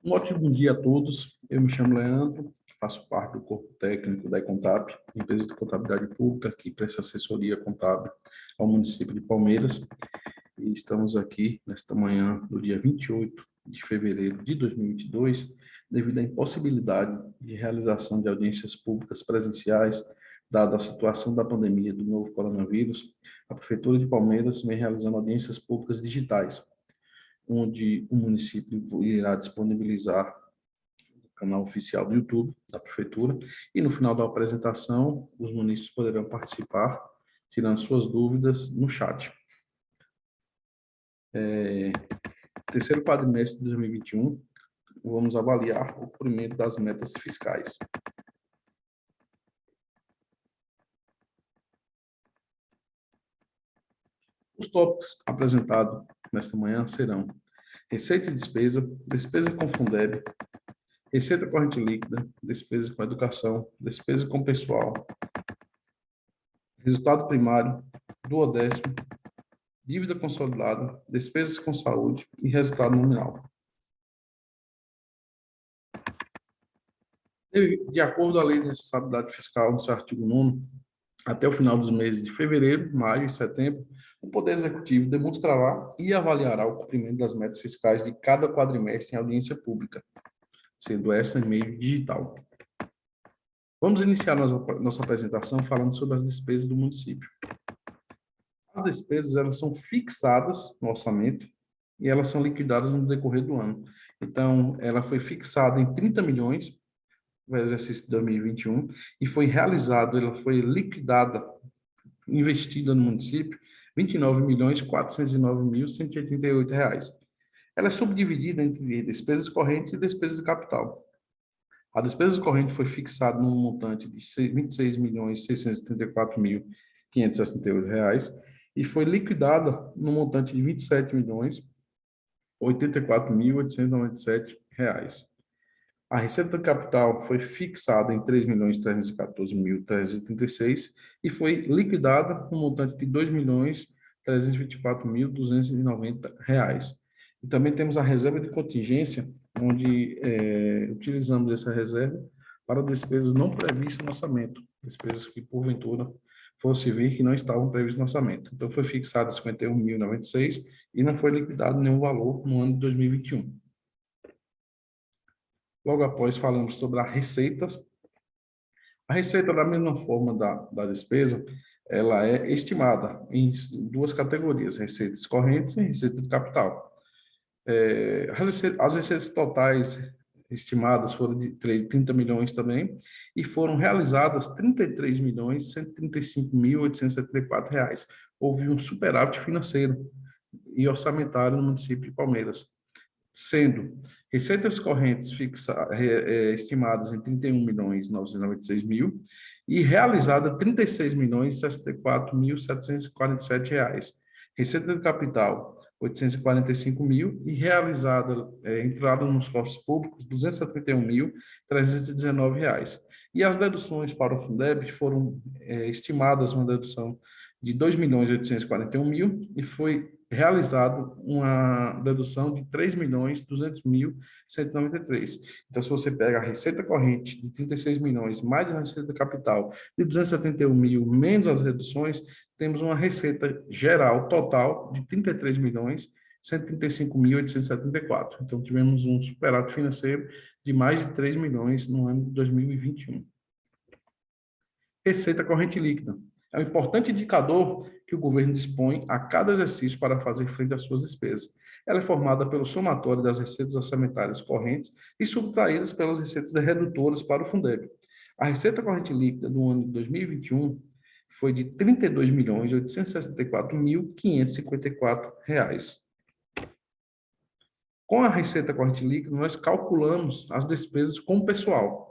Um ótimo bom dia a todos. Eu me chamo Leandro, faço parte do corpo técnico da Econtab, empresa de contabilidade pública que presta assessoria contábil ao município de Palmeiras. E estamos aqui nesta manhã do dia 28 de fevereiro de 2022, devido à impossibilidade de realização de audiências públicas presenciais, dada a situação da pandemia do novo coronavírus. A Prefeitura de Palmeiras vem realizando audiências públicas digitais, onde o município irá disponibilizar o canal oficial do YouTube da Prefeitura, e no final da apresentação, os munícipes poderão participar, tirando suas dúvidas no chat. Terceiro quadrimestre de 2021, vamos avaliar o cumprimento das metas fiscais. Os tópicos apresentados nesta manhã serão receita e despesa, despesa com Fundeb, receita corrente líquida, despesa com educação, despesa com pessoal, resultado primário, duodécimo, dívida consolidada, despesas com saúde e resultado nominal. De acordo com a Lei de Responsabilidade Fiscal, no seu artigo 9º, até o final dos meses de fevereiro, maio e setembro, o Poder Executivo demonstrará e avaliará o cumprimento das metas fiscais de cada quadrimestre em audiência pública, sendo essa em meio digital. Vamos iniciar nossa apresentação falando sobre as despesas do município. As despesas, elas são fixadas no orçamento e elas são liquidadas no decorrer do ano. Então, ela foi fixada em 30 milhões no exercício de 2021 e foi realizada, ela foi liquidada, investida no município, R$ 29.409.188. Ela é subdividida entre despesas correntes e despesas de capital. A despesa corrente foi fixada num montante de R$ 26.634.568 e foi liquidada no montante de R$ 27.084.897. A receita do capital foi fixada em R$ 3.314.336 e foi liquidada no montante de R$ 2.324.290. E também temos a reserva de contingência, onde utilizamos essa reserva para despesas não previstas no orçamento, despesas que, porventura, fosse vir que não estavam previstas no orçamento. Então, foi fixada 51.096 e não foi liquidado nenhum valor no ano de 2021. Logo após, falamos sobre a receita. A receita, da mesma forma da despesa, ela é estimada em duas categorias, receitas correntes e receita de capital. As receitas totais estimadas foram de 30 milhões também, e foram realizadas R$ 33.135.874. Houve um superávit financeiro e orçamentário no município de Palmeiras, sendo receitas correntes estimadas em R$ 31.996.000 e realizada R$ 36.064.747. Receita de capital, R$ 845.000 e realizada, entrada nos cofres públicos, R$ 271.319. E as deduções para o Fundeb foram estimadas uma dedução de R$ 2.841.000 e foi realizado uma dedução de R$ 3.200.193. Então, se você pega a receita corrente de 36 milhões mais a receita capital de 271.000 menos as reduções, temos uma receita geral total de 33.135.874. Então, tivemos um superávit financeiro de mais de 3 milhões no ano de 2021. Receita corrente líquida. É um importante indicador que o governo dispõe a cada exercício para fazer frente às suas despesas. Ela é formada pelo somatório das receitas orçamentárias correntes e subtraídas pelas receitas redutoras para o Fundeb. A receita corrente líquida do ano de 2021 foi de R$ 32.864.554. Com a receita corrente líquida, nós calculamos as despesas com o pessoal,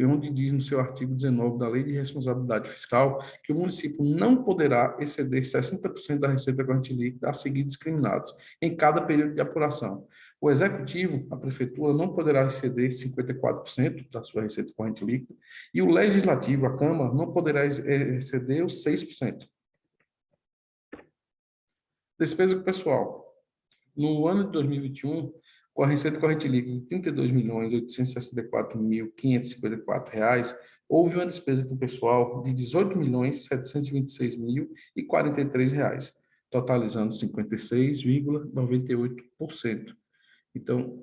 onde diz no seu artigo 19 da Lei de Responsabilidade Fiscal que o município não poderá exceder 60% da receita corrente líquida a seguir discriminados em cada período de apuração. O Executivo, a Prefeitura, não poderá exceder 54% da sua receita corrente líquida e o Legislativo, a Câmara, não poderá exceder os 6%. Despesa com pessoal. No ano de 2021, com a receita corrente líquida de R$ 32.864.554, houve uma despesa com o pessoal de R$ 18.726.043, totalizando 56,98%. Então,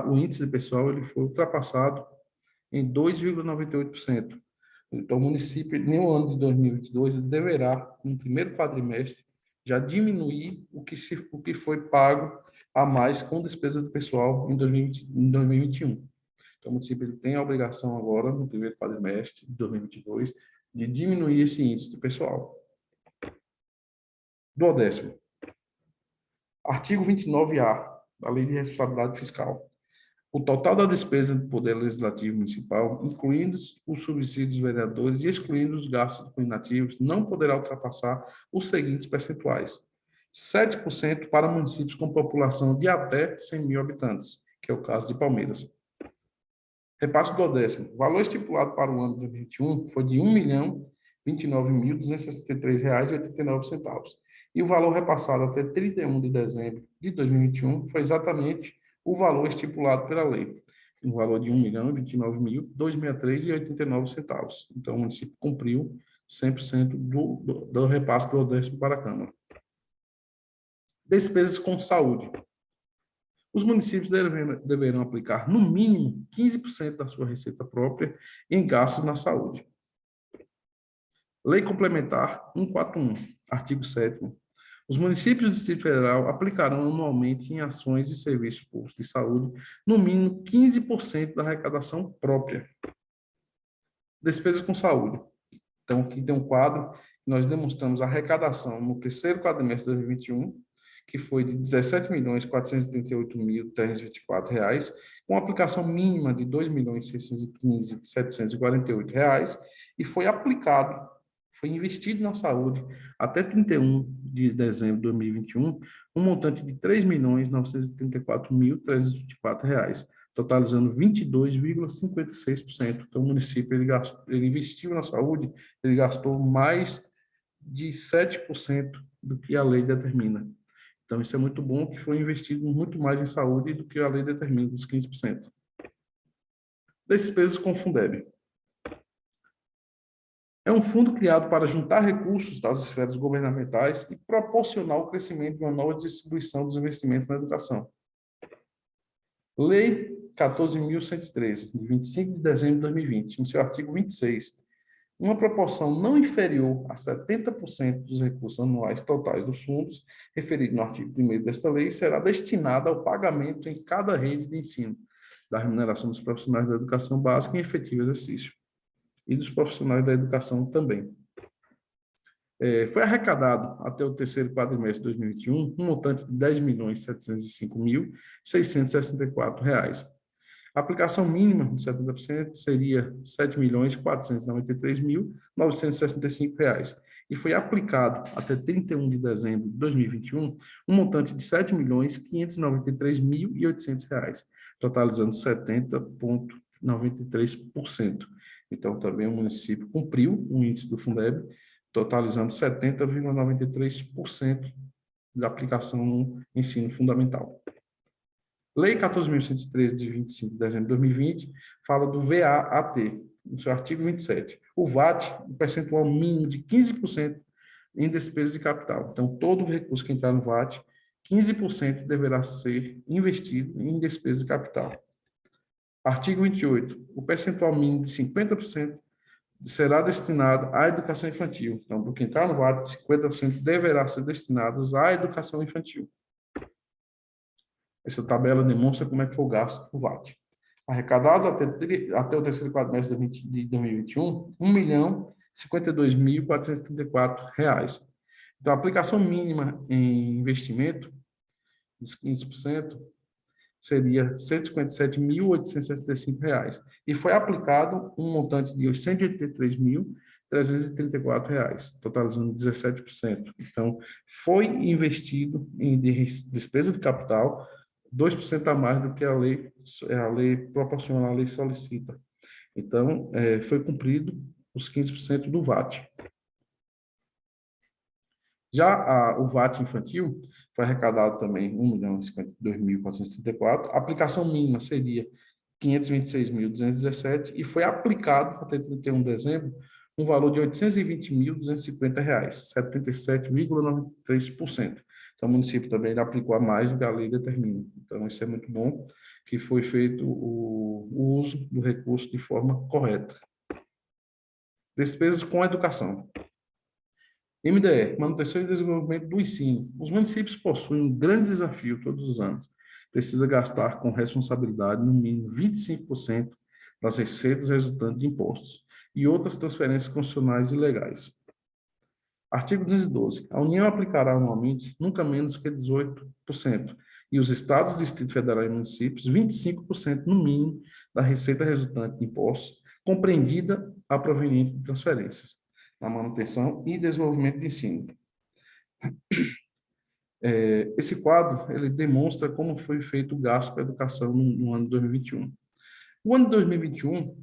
o índice de pessoal ele foi ultrapassado em 2,98%. Então, o município, no ano de 2022, ele deverá, no primeiro quadrimestre, já diminuir o que foi pago a mais com despesa do pessoal em 2021. Então, o município ele tem a obrigação agora, no primeiro quadrimestre de 2022, de diminuir esse índice de pessoal. 12º. Artigo 29A da Lei de Responsabilidade Fiscal. O total da despesa do Poder Legislativo Municipal, incluindo os subsídios dos vereadores e excluindo os gastos combinativos, não poderá ultrapassar os seguintes percentuais: 7% para municípios com população de até 100 mil habitantes, que é o caso de Palmeiras. Repasse do 10º. O valor estipulado para o ano de 2021 foi de R$ 1.029.263,89. E o valor repassado até 31 de dezembro de 2021 foi exatamente o valor estipulado pela lei, um valor de R$ 1.029.263,89. Então, o município cumpriu 100% do repasse do 10º para a Câmara. Despesas com saúde. Os municípios deverão aplicar, no mínimo, 15% da sua receita própria em gastos na saúde. Lei Complementar 141, artigo 7º. Os municípios do Distrito Federal aplicarão anualmente em ações e serviços públicos de saúde, no mínimo 15% da arrecadação própria. Despesas com saúde. Então, aqui tem um quadro que nós demonstramos a arrecadação no terceiro quadrimestre de 2021, que foi de R$ 17.438.324, com aplicação mínima de R$ 2.615.748, e foi investido na saúde até 31 de dezembro de 2021, um montante de R$ 3.934.324, totalizando 22,56%. Então, o município ele investiu na saúde, ele gastou mais de 7% do que a lei determina. Então, isso é muito bom, que foi investido muito mais em saúde do que a lei determina, dos 15%. Despesas com Fundeb. É um fundo criado para juntar recursos das esferas governamentais e proporcionar o crescimento de uma nova distribuição dos investimentos na educação. Lei 14.113, de 25 de dezembro de 2020, no seu artigo 26, uma proporção não inferior a 70% dos recursos anuais totais dos fundos, referido no artigo 1º desta lei, será destinada ao pagamento em cada rede de ensino da remuneração dos profissionais da educação básica em efetivo exercício e dos profissionais da educação também. Foi arrecadado até o terceiro quadrimestre de 2021 um montante de R$ 10.705.664. A aplicação mínima de 70% seria R$ 7.493.965, e foi aplicado até 31 de dezembro de 2021 um montante de R$ 7.593.800, totalizando 70,93%. Então, também o município cumpriu o índice do Fundeb, totalizando 70,93% da aplicação no ensino fundamental. Lei 14.113, de 25 de dezembro de 2020, fala do VAT, no seu artigo 27. O VAT, um percentual mínimo de 15% em despesas de capital. Então, todo o recurso que entrar no VAT, 15% deverá ser investido em despesas de capital. Artigo 28. O percentual mínimo de 50% será destinado à educação infantil. Então, do que entrar no VAT, 50% deverá ser destinado à educação infantil. Essa tabela demonstra como é que foi o gasto do VAT. Arrecadado até o terceiro quadrimestre de 2021, R$ 1.052.434. Então, a aplicação mínima em investimento, dos 15%, seria R$ 157.865, e foi aplicado um montante de R$ 183.334, totalizando 17%. Então, foi investido em despesa de capital 2% a mais do que a lei proporciona, a lei solicita. Então, foi cumprido os 15% do VAT. Já o VAT infantil foi arrecadado também 1.052.434. A aplicação mínima seria 526.217 e foi aplicado até 31 de dezembro um valor de R$ 820.250, 77,93%. Então, o município também aplicou a mais do que a lei determina. Então, isso é muito bom, que foi feito o uso do recurso de forma correta. Despesas com educação. MDE, manutenção e desenvolvimento do ensino. Os municípios possuem um grande desafio todos os anos. Precisa gastar com responsabilidade no mínimo 25% das receitas resultantes de impostos e outras transferências constitucionais e legais. Artigo 212. A União aplicará anualmente nunca menos que 18%, e os estados, Distrito Federal e municípios 25% no mínimo da receita resultante de impostos, compreendida a proveniente de transferências, na manutenção e desenvolvimento de ensino. Esse quadro, ele demonstra como foi feito o gasto para a educação no ano de 2021. O ano de 2021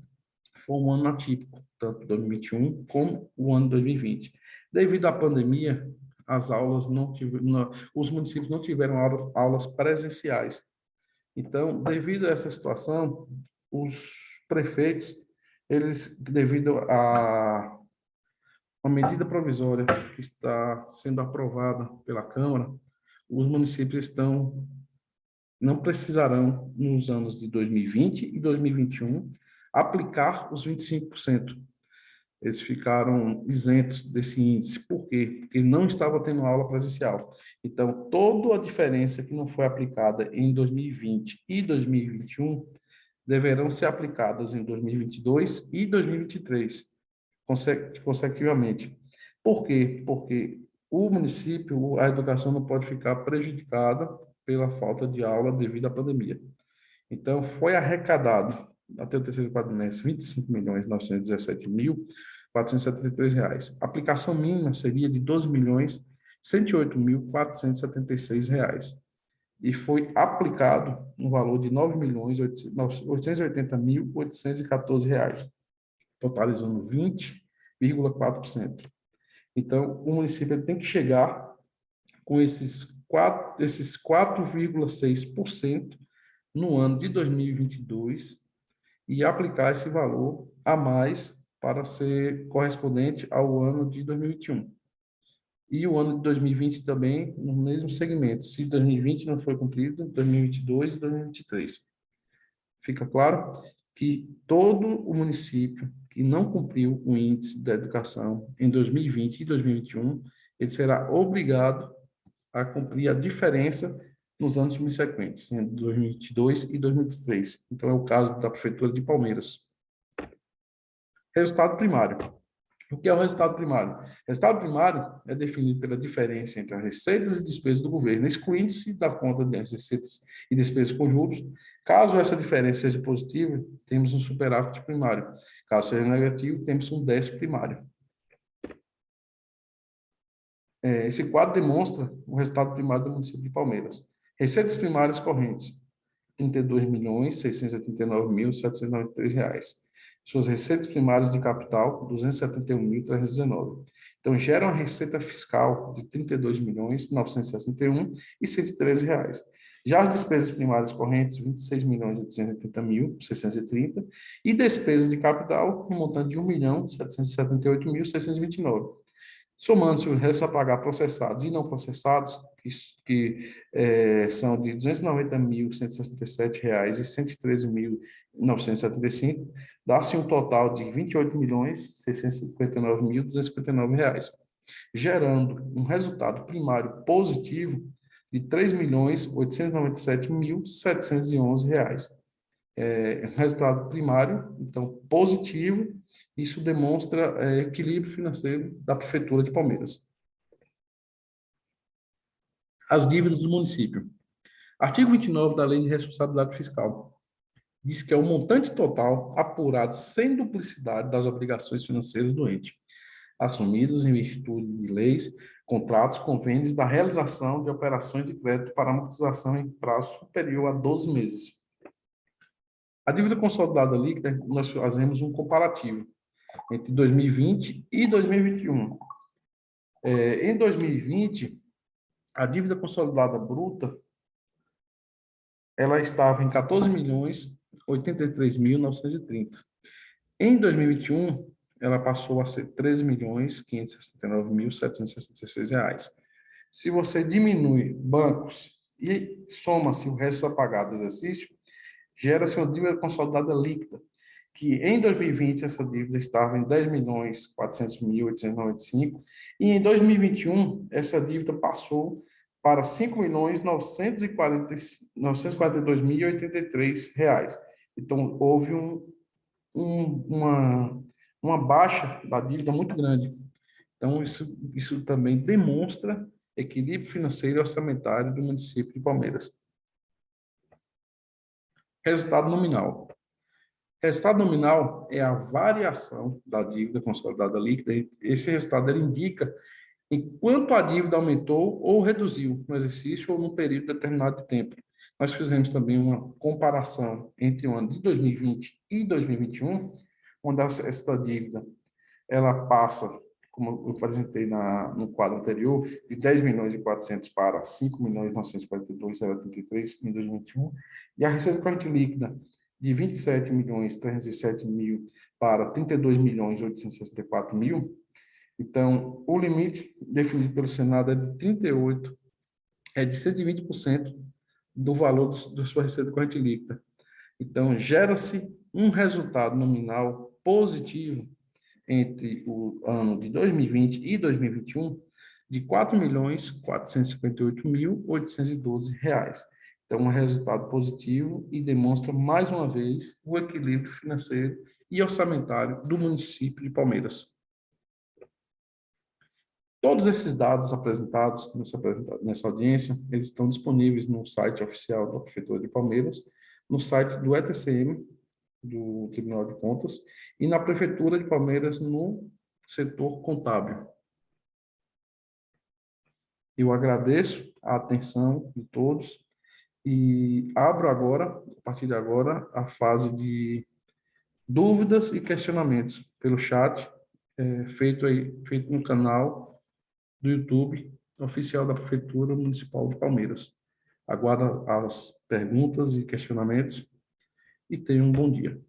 foi um ano atípico, tanto 2021 como o ano de 2020. Devido à pandemia, as aulas os municípios não tiveram aulas presenciais. Então, devido a essa situação, os prefeitos, eles, devido a uma medida provisória que está sendo aprovada pela Câmara, os municípios não precisarão, nos anos de 2020 e 2021, aplicar os 25%. Eles ficaram isentos desse índice. Por quê? Porque não estava tendo aula presencial. Então, toda a diferença que não foi aplicada em 2020 e 2021 deverão ser aplicadas em 2022 e 2023, consecutivamente. Por quê? Porque o município, a educação não pode ficar prejudicada pela falta de aula devido à pandemia. Então, foi arrecadado, até o terceiro quadrimestre, R$ 25.917.473. A aplicação mínima seria de R$ 12.108.476. E foi aplicado um valor de R$ 9.880.814, totalizando 20,4%. Então, o município tem que chegar com esses 4,6% no ano de 2022 e aplicar esse valor a mais para ser correspondente ao ano de 2021. E o ano de 2020 também, no mesmo segmento. Se 2020 não foi cumprido, 2022 e 2023. Fica claro que todo o município que não cumpriu o índice da educação em 2020 e 2021, ele será obrigado a cumprir a diferença nos anos subsequentes, em 2022 e 2023. Então, é o caso da Prefeitura de Palmeiras. Resultado primário. O que é o resultado primário? O resultado primário é definido pela diferença entre as receitas e despesas do governo, excluindo-se da conta das receitas e despesas conjuntos. Caso essa diferença seja positiva, temos um superávit primário. Caso seja negativo, temos um déficit primário. Esse quadro demonstra o resultado primário do município de Palmeiras. Receitas primárias correntes, R$ 32.689.793. Suas receitas primárias de capital, R$ 271.319. Então, gera uma receita fiscal de R$ 32.961.113. Já as despesas primárias correntes, R$ 26.880.630. E despesas de capital, um montante de R$ 1.778.629. Somando-se os restos a pagar processados e não processados, são de R$ 290.167 e R$ 113.975, dá-se um total de R$ 28.659.259, gerando um resultado primário positivo de R$ 3.897.711. Resultado primário, então, positivo. Isso demonstra equilíbrio financeiro da Prefeitura de Palmeiras. As dívidas do município. Artigo 29 da Lei de Responsabilidade Fiscal diz que é o montante total apurado sem duplicidade das obrigações financeiras do ente, assumidas em virtude de leis, contratos, convênios da realização de operações de crédito para amortização em prazo superior a 12 meses. A dívida consolidada líquida, nós fazemos um comparativo entre 2020 e 2021. Em 2020, a dívida consolidada bruta, ela estava em 14.083.930. Em 2021, ela passou a ser 13.569.766 reais. Se você diminui bancos e soma-se o resto a pagar do exercício, gera-se uma dívida consolidada líquida, que em 2020 essa dívida estava em 10.400.895 e em 2021 essa dívida passou para 5.942.083 reais. Então houve uma baixa da dívida muito grande. Então isso também demonstra equilíbrio financeiro e orçamentário do município de Palmeiras. Resultado nominal. Resultado nominal é a variação da dívida consolidada líquida. Esse resultado ele indica em quanto a dívida aumentou ou reduziu no exercício ou no período determinado de tempo. Nós fizemos também uma comparação entre o ano de 2020 e 2021, onde essa dívida ela passa, como eu apresentei no quadro anterior, de 10.400.000 para 5.942.083 em 2021, e a receita corrente líquida de 27.307.000 para 32.864.000. Então, o limite definido pelo Senado é de 120% do valor da sua receita corrente líquida. Então, gera-se um resultado nominal positivo entre o ano de 2020 e 2021 de R$ 4.458.812. Então, um resultado positivo e demonstra, mais uma vez, o equilíbrio financeiro e orçamentário do município de Palmeiras. Todos esses dados apresentados nessa audiência, eles estão disponíveis no site oficial da Prefeitura de Palmeiras, no site do ETCM, do Tribunal de Contas, e na Prefeitura de Palmeiras, no setor contábil. Eu agradeço a atenção de todos e abro agora, a partir de agora, a fase de dúvidas e questionamentos pelo chat, feito no canal do YouTube oficial da Prefeitura Municipal de Palmeiras. Aguardo as perguntas e questionamentos e tenham um bom dia.